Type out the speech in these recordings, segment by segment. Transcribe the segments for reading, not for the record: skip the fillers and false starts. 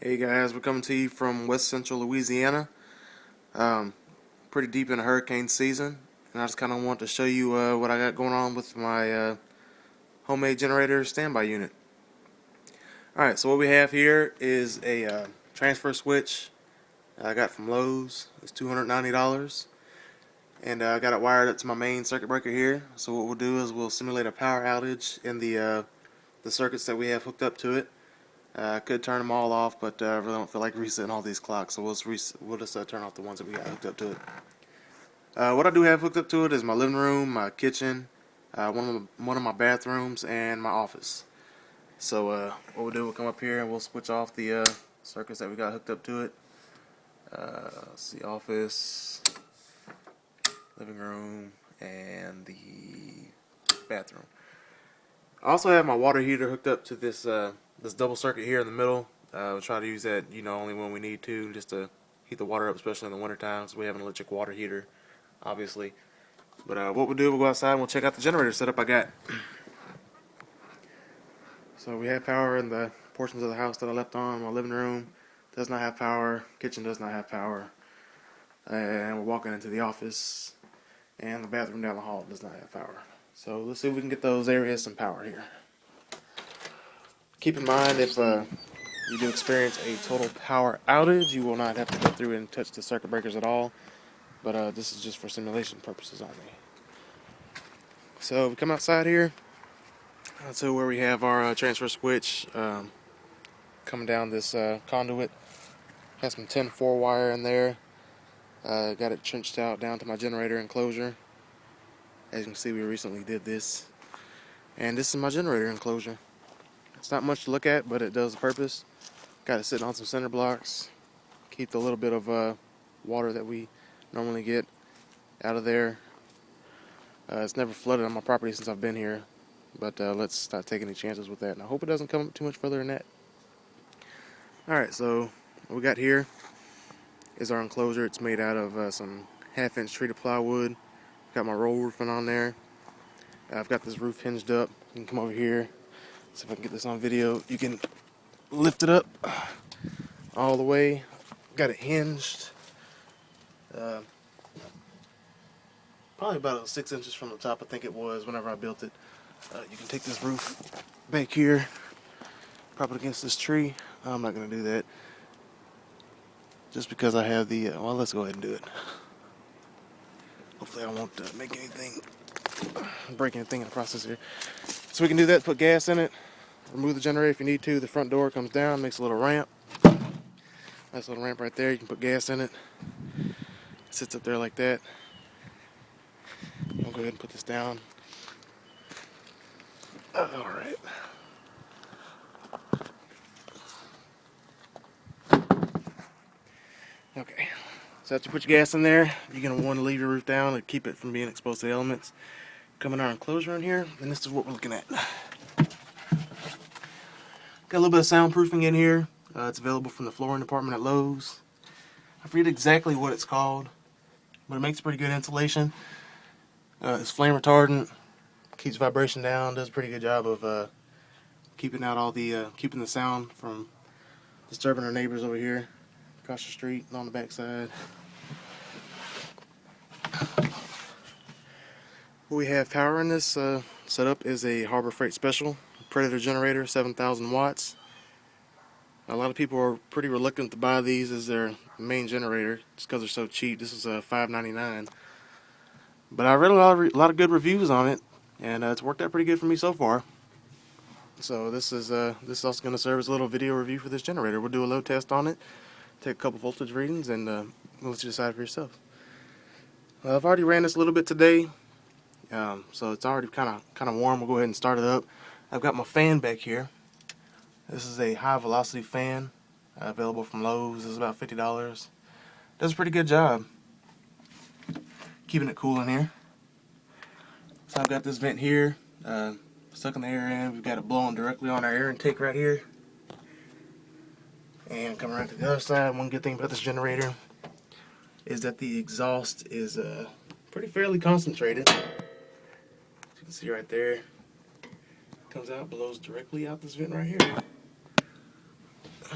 Hey guys, we're coming to you from West Central Louisiana. Um, Pretty deep in hurricane season, and I just kind of want to show you what I got going on with my homemade generator standby unit. Alright, so what we have here is a transfer switch I got from Lowe's. It's $290, and I got it wired up to my main circuit breaker here. So what we'll do is we'll simulate a power outage in the circuits that we have hooked up to it. I could turn them all off, but I really don't feel like resetting all these clocks, so we'll just turn off the ones that we got hooked up to it. What I do have hooked up to it is my living room, my kitchen, one of my bathrooms, and my office. So what we'll do, we'll come up here and we'll switch off the circuits that we got hooked up to it. Let's see, office, living room, and the bathroom. I also have my water heater hooked up to this double circuit here in the middle. We'll try to use that, only when we need to, just to heat the water up, especially in the winter time. So we have an electric water heater, obviously. But what we'll do, we'll go outside and we'll check out the generator setup I got. So we have power in the portions of the house that I left on. My living room does not have power. Kitchen does not have power. And we're walking into the office, and the bathroom down the hall does not have power. So let's see if we can get those areas some power here. Keep in mind, if you do experience a total power outage, you will not have to go through and touch the circuit breakers at all. But this is just for simulation purposes only. So we come outside here to where we have our transfer switch coming down this conduit. Has some 10-4 wire in there. Got it trenched out down to my generator enclosure. As you can see, we recently did this. And this is my generator enclosure. It's not much to look at, but it does the purpose. Got it sitting on some cinder blocks. Keep the little bit of water that we normally get out of there. It's never flooded on my property since I've been here, but let's not take any chances with that. And I hope it doesn't come too much further than that. Alright, so what we got here is our enclosure. It's made out of some 1/2-inch treated plywood. Got my roll roofing on there. I've got this roof hinged up. You can come over here, see if I can get this on video. You can lift it up all the way. Got it hinged. Probably about 6 inches from the top, I think it was, whenever I built it. You can take this roof back here, prop it against this tree. I'm not going to do that, just because I have the, well, let's go ahead and do it. Hopefully I won't break anything in the process here. So we can do that, put gas in it, remove the generator if you need to. The front door comes down, makes a little ramp. Nice little ramp right there. You can put gas in it. It sits up there like that. I'll go ahead and put this down. Alright. Okay. So after you put your gas in there, you're going to want to leave your roof down to keep it from being exposed to the elements. Come in our enclosure in here, and this is what we're looking at. Got a little bit of soundproofing in here. It's available from the flooring department at Lowe's. I forget exactly what it's called, but it makes pretty good insulation. It's flame retardant, keeps vibration down, does a pretty good job of keeping out all the keeping the sound from disturbing our neighbors over here across the street and on the backside. We have power in this setup is a Harbor Freight Special Predator generator, 7,000 watts. A lot of people are pretty reluctant to buy these as their main generator just because they're so cheap. This is $5.99. But I read a lot of good reviews on it, and it's worked out pretty good for me so far. So this is also going to serve as a little video review for this generator. We'll do a load test on it, take a couple voltage readings, and we'll let you decide for yourself. I've already ran this a little bit today, so it's already kind of warm. We'll go ahead and start it up. I've got my fan back here. This is a high velocity fan, available from Lowe's. This is about $50. Does a pretty good job keeping it cool in here. So I've got this vent here, sucking the air in. We've got it blowing directly on our air intake right here. And coming around to the other side, one good thing about this generator is that the exhaust is pretty fairly concentrated. As you can see right there, comes out, blows directly out this vent right here.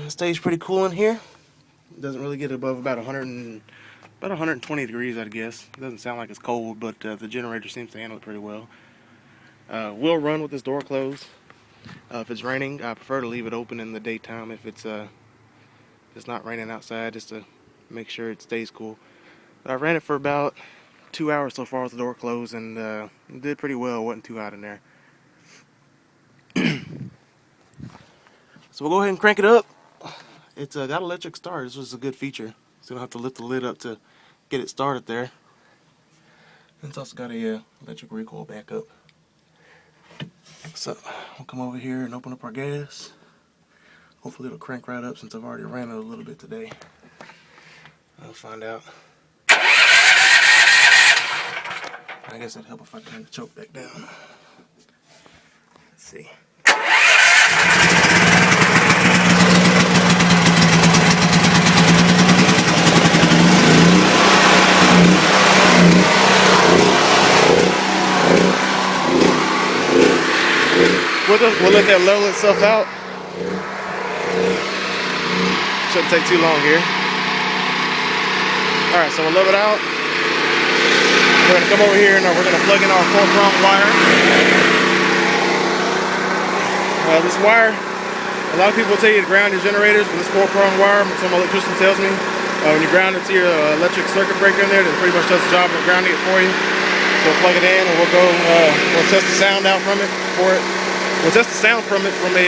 It stays pretty cool in here. It doesn't really get above about 120 degrees, I guess. It doesn't sound like it's cold, but the generator seems to handle it pretty well. Will run with this door closed. If it's raining, I prefer to leave it open in the daytime if it's not raining outside, just to make sure it stays cool. But I ran it for about 2 hours so far with the door closed, and it did pretty well. It wasn't too hot in there. So we'll go ahead and crank it up. It's got electric start. This was a good feature. So you don't have to lift the lid up to get it started there. And it's also got a electric recoil backup. So we'll come over here and open up our gas. Hopefully it'll crank right up since I've already ran it a little bit today. I'll find out. I guess it'd help if I turn the choke back down. Let's see. We'll let that level itself out. Shouldn't take too long here. Alright, so we'll level it out. We're going to come over here and we're going to plug in our 4-prong wire. This wire, a lot of people tell you to ground your generators with this 4-prong wire. Some electrician tells me when you ground it to your electric circuit breaker in there, that pretty much does the job of grounding it for you. So we'll plug it in and we'll go, we'll test the sound out from it for it. We'll test the sound from it from a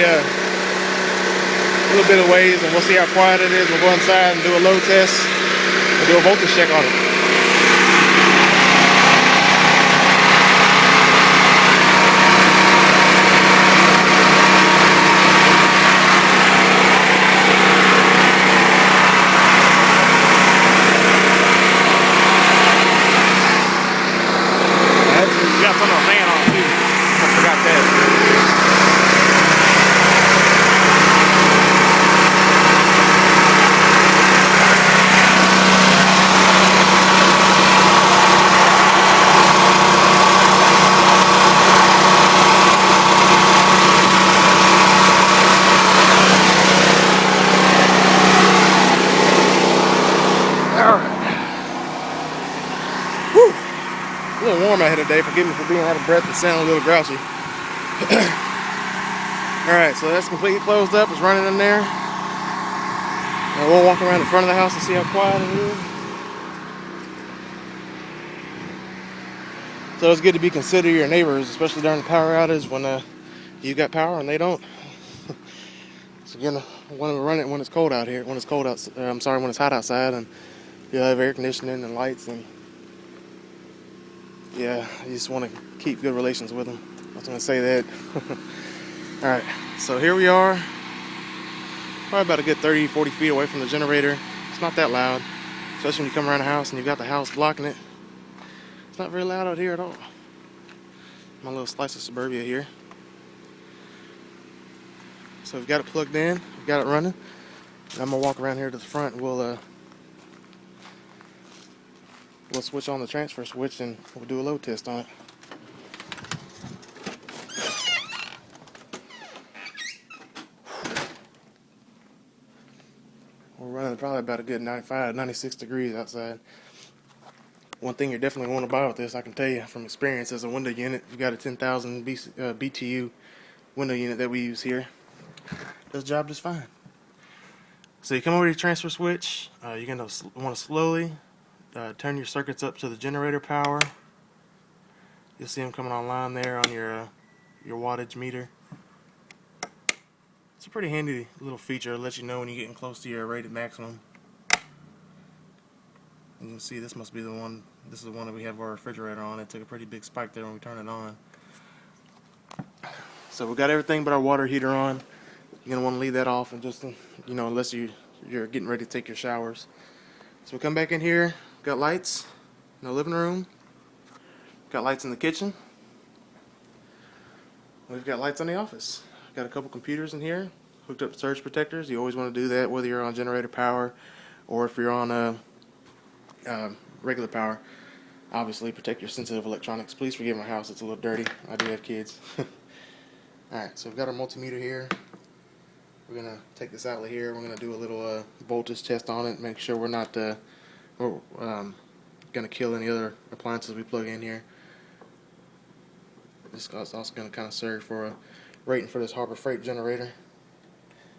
little bit of ways, and we'll see how quiet it is. We'll go inside and do a load test. We'll do a voltage check on it. We got some of our fan on too. I forgot that. A little warm out here today. Forgive me for being out of breath and sound a little grouchy. Alright, so that's completely closed up. It's running in there. Now we'll walk around the front of the house and see how quiet it is. So it's good to be considerate of your neighbors, especially during the power outage when you got power and they don't. So again, I want to run it when it's cold out here. When it's cold out, when it's hot outside, and you'll have air conditioning and lights, and yeah, you just want to keep good relations with them. I was going to say that. Alright, so here we are. Probably about a good 30-40 feet away from the generator. It's not that loud, especially when you come around the house and you've got the house blocking it. It's not very loud out here at all. My little slice of suburbia here. So we've got it plugged in, we've got it running. And I'm going to walk around here to the front and we'll switch on the transfer switch and we'll do a load test on it. We're running probably about a good 95, 96 degrees outside. One thing you're definitely going to buy with this, I can tell you from experience, is a window unit. We've got a 10,000 BTU window unit that we use here. Does the job just fine. So you come over to your transfer switch. You're going to want to slowly turn your circuits up to the generator power. You'll see them coming online there on your wattage meter. It's a pretty handy little feature. It'll let you know when you're getting close to your rated maximum. And you can see this must be the one. This is the one that we have our refrigerator on. It took a pretty big spike there when we turned it on. So we've got everything but our water heater on. You're gonna want to leave that off, and just unless you're getting ready to take your showers. So we come back in here. Got lights in the living room. Got lights in the kitchen. We've got lights in the office. Got a couple computers in here hooked up to surge protectors. You always want to do that whether you're on generator power or if you're on regular power. Obviously, protect your sensitive electronics. Please forgive my house. It's a little dirty. I do have kids. Alright, so we've got our multimeter here. We're gonna take this outlet here. We're gonna do a little voltage test on it, make sure we're not gonna kill any other appliances we plug in here. This is also gonna kind of serve for a rating for this Harbor Freight generator.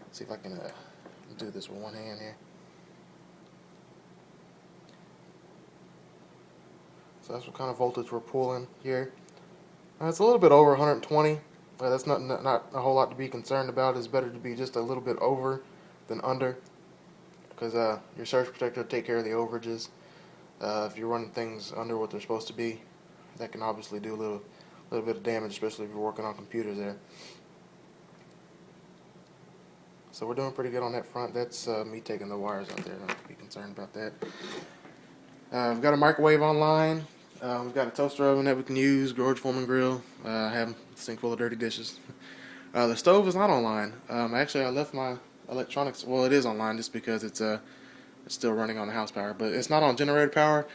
Let's see if I can do this with one hand here. So that's what kind of voltage we're pulling here. It's a little bit over 120. That's not a whole lot to be concerned about. It's better to be just a little bit over than under, because your surge protector will take care of the overages. If you're running things under what they're supposed to be, that can obviously do a little bit of damage, especially if you're working on computers there. So we're doing pretty good on that front. That's me taking the wires out there. Don't have to be concerned about that. We've got a microwave online. We've got a toaster oven that we can use, George Foreman grill. I have a sink full of dirty dishes. The stove is not online. Actually, I left my electronics. Well, it is online just because it's still running on the house power, but it's not on generator power.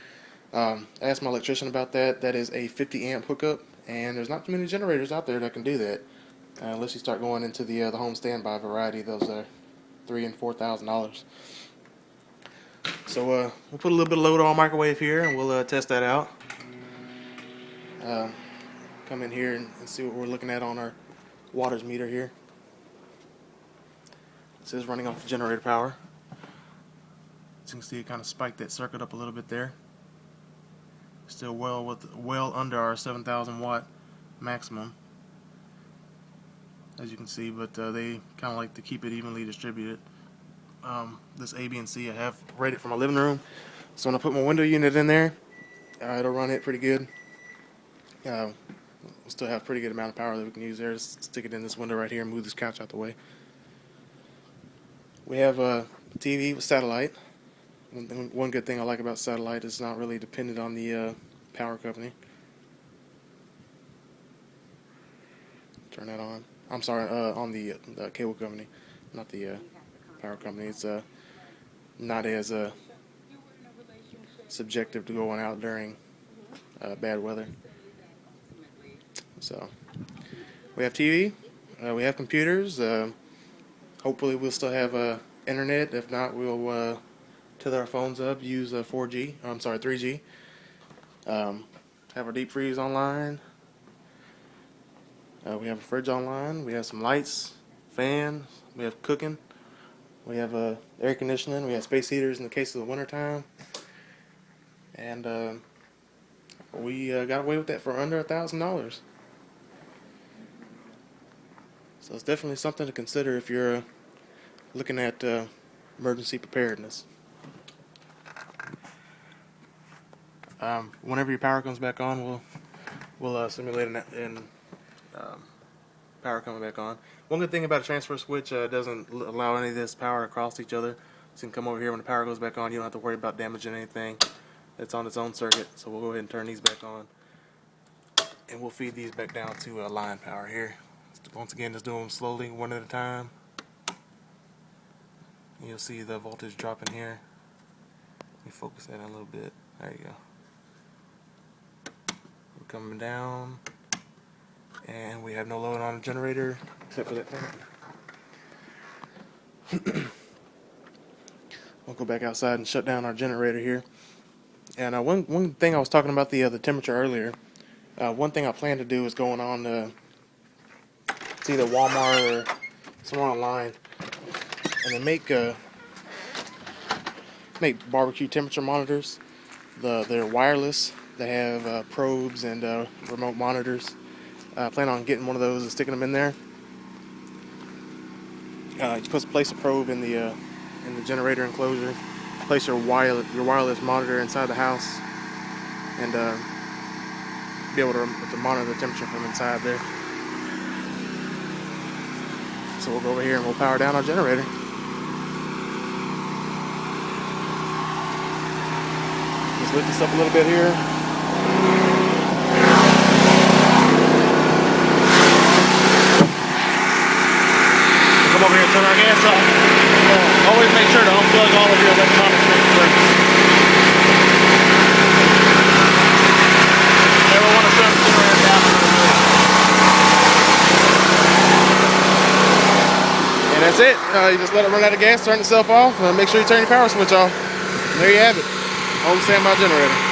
I asked my electrician about that. That is a 50 amp hookup, and there's not too many generators out there that can do that, unless you start going into the home standby variety. Those are $3,000 and $4,000. So we'll put a little bit of load on our microwave here, and we'll test that out. Come in here and see what we're looking at on our wattage meter here. It says running off generator power. As you can see, it kind of spiked that circuit up a little bit there. Still well under our 7,000 watt maximum, as you can see, but they kind of like to keep it evenly distributed. This A, B, and C I have rated for my living room, so when I put my window unit in there, it'll run it pretty good. We'll still have a pretty good amount of power that we can use there. Just stick it in this window right here and move this couch out the way. We have a TV with satellite. One good thing I like about satellite is it's not really dependent on the power company. Turn that on. I'm sorry, on the cable company, not the power company. It's not as subjective to going out during bad weather. So we have TV, we have computers. Hopefully we'll still have internet. If not, we'll tether our phones up, use 3G. Have our deep freeze online. We have a fridge online. We have some lights, fans. We have cooking. We have air conditioning. We have space heaters in the case of the wintertime. And we got away with that for under $1,000. So it's definitely something to consider if you're looking at emergency preparedness. Whenever your power comes back on, we'll simulate an power coming back on. One good thing about a transfer switch, it doesn't allow any of this power to cross each other. So you can come over here when the power goes back on. You don't have to worry about damaging anything. It's on its own circuit. So we'll go ahead and turn these back on, and we'll feed these back down to line power here. Once again, just do them slowly, one at a time. You'll see the voltage dropping here. Let me focus that in a little bit. There you go. We're coming down, and we have no load on the generator except for that fan. We'll go back outside and shut down our generator here. And one thing I was talking about the temperature earlier. One thing I plan to do is going on it's either Walmart or somewhere online, and they make barbecue temperature monitors. They're wireless. They have probes and remote monitors. I plan on getting one of those and sticking them in there. You place a probe in the generator enclosure. Place your wireless monitor inside the house, and be able to monitor the temperature from inside there. So we'll go over here and we'll power down our generator. Let's lift this up a little bit here. Come over here and turn our gas off. Always make sure to unplug all of your electronics first. Never want to turn the generator down. And as that's it. You just let it run out of gas, turn itself off, make sure you turn your power switch off. There you have it. Home standby generator.